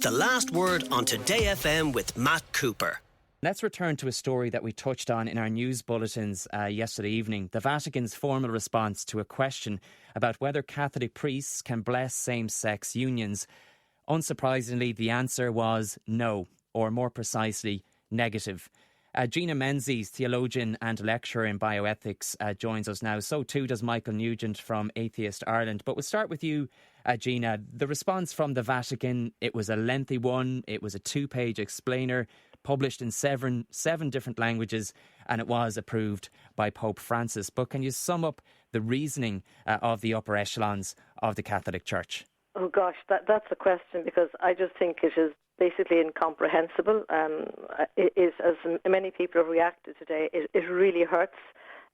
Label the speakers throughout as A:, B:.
A: The Last Word on Today FM with Matt Cooper.
B: Let's return to a story that we touched on in our news bulletins yesterday evening. The Vatican's formal response to a question about whether Catholic priests can bless same-sex unions. Unsurprisingly, the answer was no, or more precisely, negative. Gina Menzies, theologian and lecturer in bioethics, joins us now. So too does Michael Nugent from Atheist Ireland. But we'll start with you, Gina. The response from the Vatican, it was a lengthy one. It was a 2-page explainer published in seven different languages, and it was approved by Pope Francis. But can you sum up the reasoning of the upper echelons of the Catholic Church?
C: Oh gosh, that's a question, because I just think it is basically incomprehensible. It is, as many people have reacted today, it really hurts.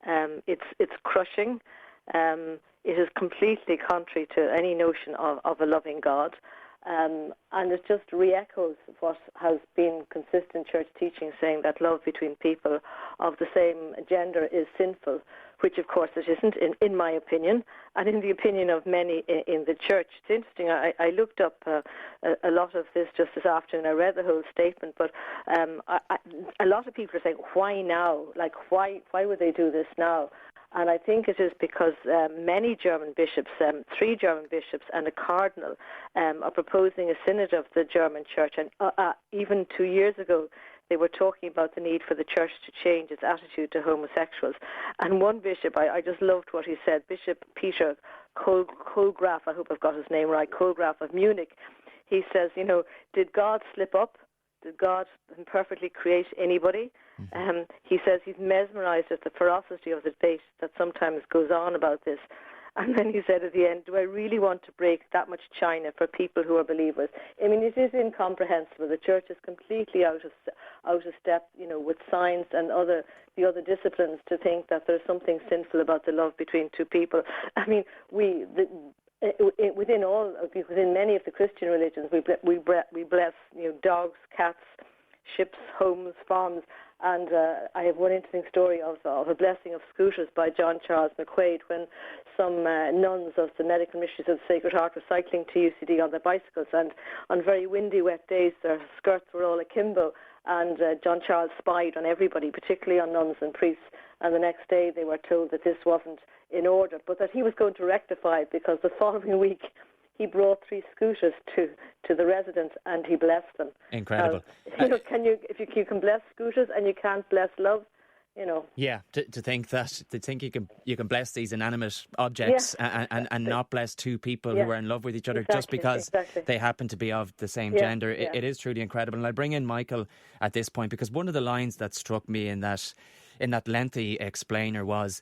C: It's crushing. It is completely contrary to any notion of a loving God. And it just re-echoes what has been consistent church teaching, saying that love between people of the same gender is sinful, which of course it isn't, in my opinion, and in the opinion of many in the church. It's interesting, I looked up a lot of this just this afternoon. I read the whole statement, but a lot of people are saying, why now? Like, why would they do this now? And I think it is because many German bishops, 3 German bishops and a cardinal, are proposing a synod of the German church. And even 2 years ago, they were talking about the need for the church to change its attitude to homosexuals. And one bishop, I just loved what he said, Bishop Peter Kohlgraf, I hope I've got his name right, Kohlgraf of Munich. He says, did God slip up? Did God imperfectly create anybody? He says he's mesmerised at the ferocity of the debate that sometimes goes on about this. And then he said at the end, do I really want to break that much china for people who are believers? I mean, it is incomprehensible. The church is completely out of step, with science and the other disciplines, to think that there's something sinful about the love between two people. I mean, within many of the Christian religions, we bless dogs, cats, ships, homes, farms. And I have one interesting story of a blessing of scooters by John Charles McQuaid, when some nuns of the Medical Missionaries of the Sacred Heart were cycling to UCD on their bicycles, and on very windy, wet days their skirts were all akimbo, and John Charles spied on everybody, particularly on nuns and priests, and the next day they were told that this wasn't in order, but that he was going to rectify it, because the following week he brought 3 scooters to the residents and he blessed them.
B: Incredible.
C: If you can bless scooters and you can't bless love,
B: Yeah, to think you can bless these inanimate objects, and not bless 2 people who are in love with each other just because they happen to be of the same gender. It is truly incredible. And I'll bring in Michael at this point, because one of the lines that struck me in that lengthy explainer was,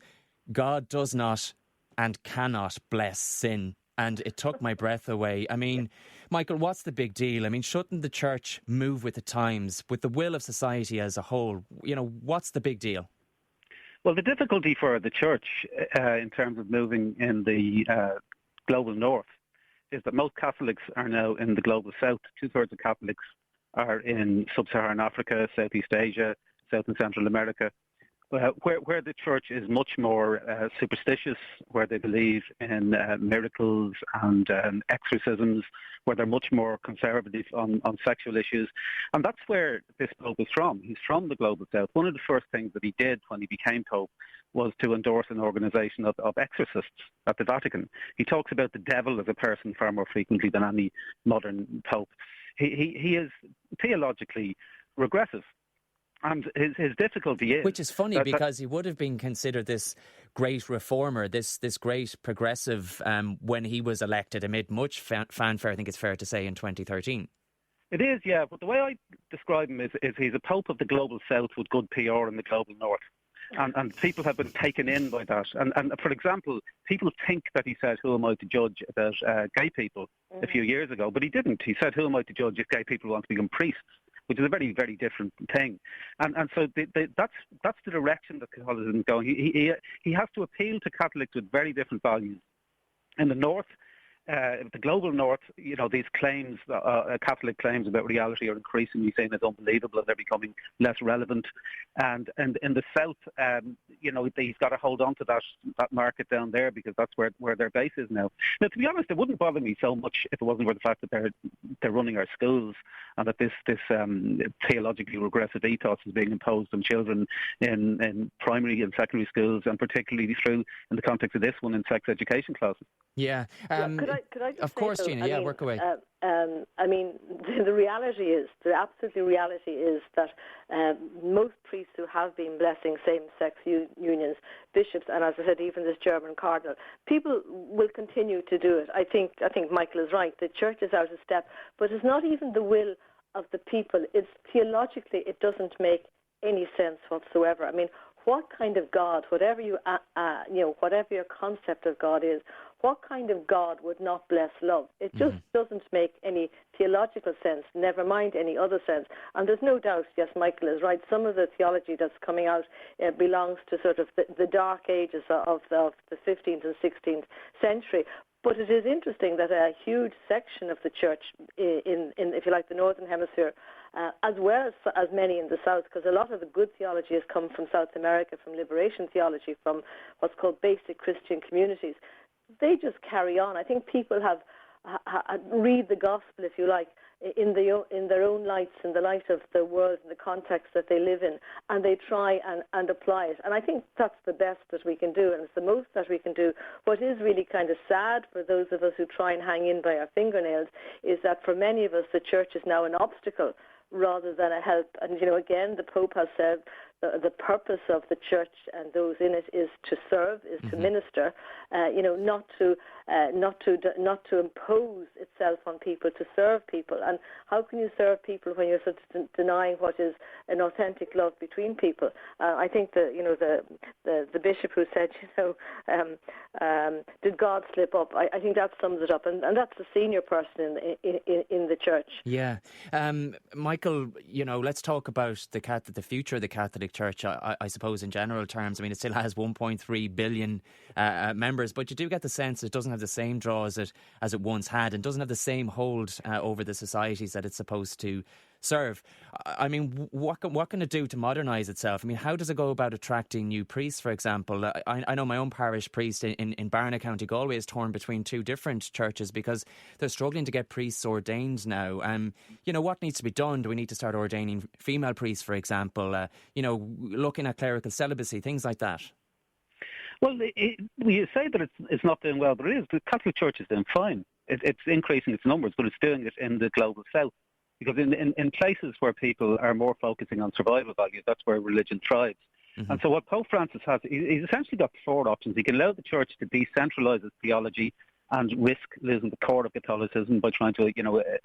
B: God does not and cannot bless sin. And it took my breath away. I mean, Michael, what's the big deal? I mean, shouldn't the church move with the times, with the will of society as a whole? What's the big deal?
D: Well, the difficulty for the church in terms of moving in the global north is that most Catholics are now in the global south. 2/3 of Catholics are in sub-Saharan Africa, Southeast Asia, South and Central America, where the church is much more superstitious, where they believe in miracles and exorcisms, where they're much more conservative on sexual issues. And that's where this Pope is from. He's from the global south. One of the first things that he did when he became Pope was to endorse an organisation of exorcists at the Vatican. He talks about the devil as a person far more frequently than any modern Pope. He is theologically regressive. And his difficulty is...
B: Which is funny, because he would have been considered this great reformer, this great progressive, when he was elected amid much fanfare, I think it's fair to say, in 2013.
D: It is, yeah. But the way I describe him is he's a Pope of the global south with good PR in the global north. And people have been taken in by that. And for example, people think that he said, who am I to judge about gay people a few years ago. But he didn't. He said, who am I to judge if gay people want to become priests? Which is a very, very different thing. And so that's the direction that Catholicism is going. He has to appeal to Catholics with very different values. In the north, the global north, these claims, Catholic claims about reality are increasingly seen as unbelievable and they're becoming less relevant. And in the south, he's got to hold on to that market down there because that's where their base is now. Now, to be honest, it wouldn't bother me so much if it wasn't for the fact that they're running our schools and that this theologically regressive ethos is being imposed on children in primary and secondary schools, and particularly through, in the context of this one, in sex education classes.
B: Yeah.
C: Could I just
B: of course,
C: say,
B: Gina. Work away.
C: The absolute reality is that most priests who have been blessing same-sex unions, bishops, and as I said, even this German cardinal, people will continue to do it. I think Michael is right. The church is out of step, but it's not even the will of the people. It's theologically, it doesn't make any sense whatsoever. I mean, what kind of God, whatever whatever your concept of God is, what kind of God would not bless love? It just doesn't make any theological sense, never mind any other sense. And there's no doubt, yes, Michael is right, some of the theology that's coming out belongs to sort of the dark ages of the 15th and 16th century. But it is interesting that a huge section of the church in if you like, the Northern Hemisphere, as well as many in the South, because a lot of the good theology has come from South America, from liberation theology, from what's called basic Christian communities. They just carry on. I think people have read the gospel, if you like, in their own lights, in the light of the world and the context that they live in, and they try and apply it. And I think that's the best that we can do, and it's the most that we can do. What is really kind of sad for those of us who try and hang in by our fingernails is that for many of us, the church is now an obstacle rather than a help. And, again, the Pope has said the purpose of the church and those in it is to serve, is to minister, not to impose itself on people, to serve people. And how can you serve people when you're sort of denying what is an authentic love between people? I think the bishop who said, did God slip up? I think that sums it up, and that's the senior person in the church.
B: Yeah, Michael, let's talk about the future of the Catholic Church. I suppose in general terms, I mean, it still has 1.3 billion members, but you do get the sense it doesn't have the same draw as it once had, and doesn't have the same hold over the societies that it's supposed to serve. I mean, what can it do to modernise itself? I mean, how does it go about attracting new priests, for example? I know my own parish priest in Barna, County Galway, is torn between two different churches because they're struggling to get priests ordained now. What needs to be done? Do we need to start ordaining female priests, for example? Looking at clerical celibacy, things like that.
D: Well, you say that it's not doing well, but it is. The Catholic Church is doing fine. It's increasing its numbers, but it's doing it in the global south. Because in places where people are more focusing on survival values, that's where religion thrives. Mm-hmm. And so what Pope Francis has, he's essentially got four options. He can allow the church to decentralise its theology and risk losing the core of Catholicism by trying to,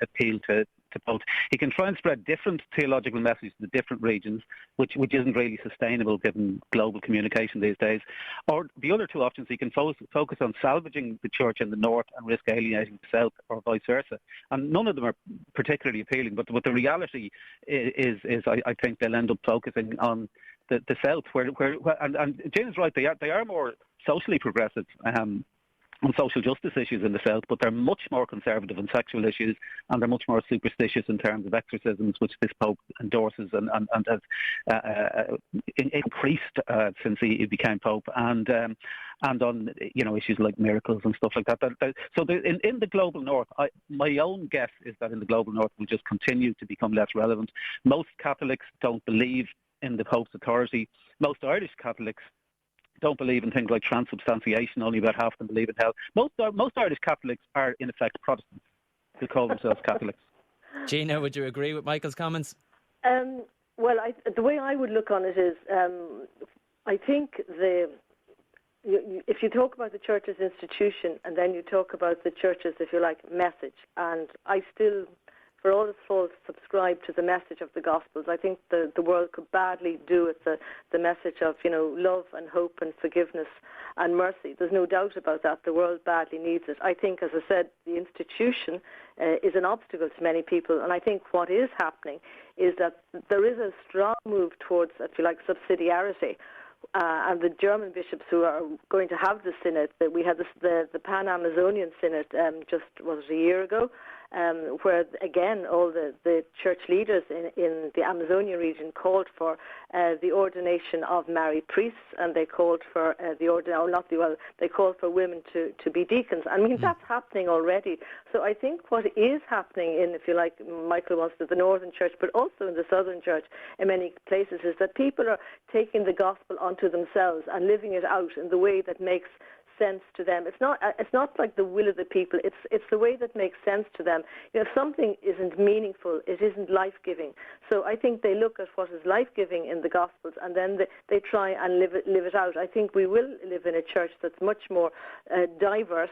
D: appeal to both. He can try and spread different theological messages to different regions, which isn't really sustainable given global communication these days. Or the other two options, he can focus on salvaging the church in the north and risk alienating the south, or vice versa. And none of them are particularly appealing, but the reality is I think they'll end up focusing on the south, where and Jane's right, they are more socially progressive on social justice issues in the south, but they're much more conservative on sexual issues, and they're much more superstitious in terms of exorcisms, which this Pope endorses and has increased since he became Pope, and on issues like miracles and stuff like that. So in the global north, my own guess is that in the global north will just continue to become less relevant. Most Catholics don't believe in the Pope's authority. Most Irish Catholics don't believe in things like transubstantiation. Only about half of them believe in hell. Most Irish Catholics are, in effect, Protestants who call themselves Catholics.
B: Gina, would you agree with Michael's comments?
C: Well, the way I would look on it is, I think if you talk about the church's institution and then you talk about the church's, if you like, message, and I still, for all its faults, subscribe to the message of the Gospels. I think the world could badly do with the message of, love and hope and forgiveness and mercy. There's no doubt about that. The world badly needs it. I think, as I said, the institution is an obstacle to many people. And I think what is happening is that there is a strong move towards, if you like, subsidiarity, and the German bishops who are going to have the synod. That we had the Pan-Amazonian synod just was a year ago, where again all the church leaders in the Amazonian region called for the ordination of married priests, and they called for they called for women to be deacons. I mean, that's happening already. So I think what is happening in, if you like, Michael wants to, the Northern Church, but also in the Southern Church in many places, is that people are taking the gospel onto themselves and living it out in the way that makes sense to them. It's not like the will of the people. It's the way that makes sense to them. If something isn't meaningful, it isn't life-giving. So I think they look at what is life-giving in the Gospels, and then they try and live it out. I think we will live in a church that's much more diverse.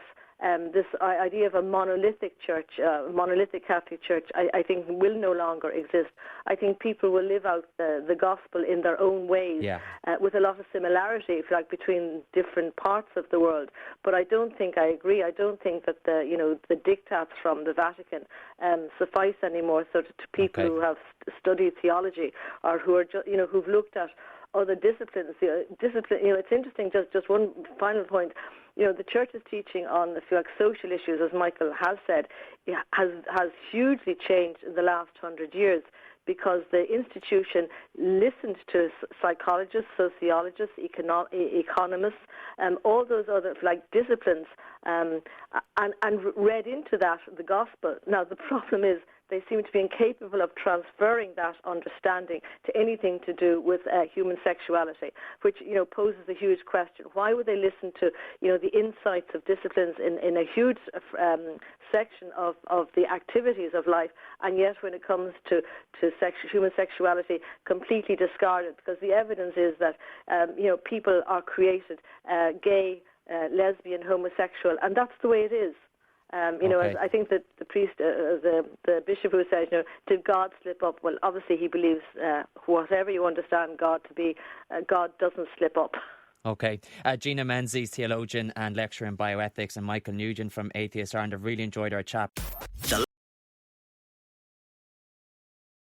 C: This idea of a monolithic church, monolithic Catholic Church, I think will no longer exist. I think people will live out the gospel in their own ways, with a lot of similarity, if you like, between different parts of the world. But I don't think I agree. I don't think that the diktats from the Vatican suffice anymore. So to people who have studied theology or who are who've looked at other disciplines, it's interesting. Just one final point. The Church's teaching on, if you like, social issues, as Michael has said, has hugely changed in the last 100 years, because the institution listened to psychologists, sociologists, economists, all those other disciplines, and read into that the gospel. Now, the problem is they seem to be incapable of transferring that understanding to anything to do with human sexuality, which poses a huge question. Why would they listen to the insights of disciplines in a huge section of the activities of life, and yet when it comes to human sexuality, completely discarded? Because the evidence is that people are created gay, lesbian, homosexual, and that's the way it is. I think that the priest, the bishop who said, did God slip up? Well, obviously he believes whatever you understand God to be, God doesn't slip up.
B: Okay. Gina Menzies, theologian and lecturer in bioethics, and Michael Nugent from Atheist Ireland. I've really enjoyed our chat.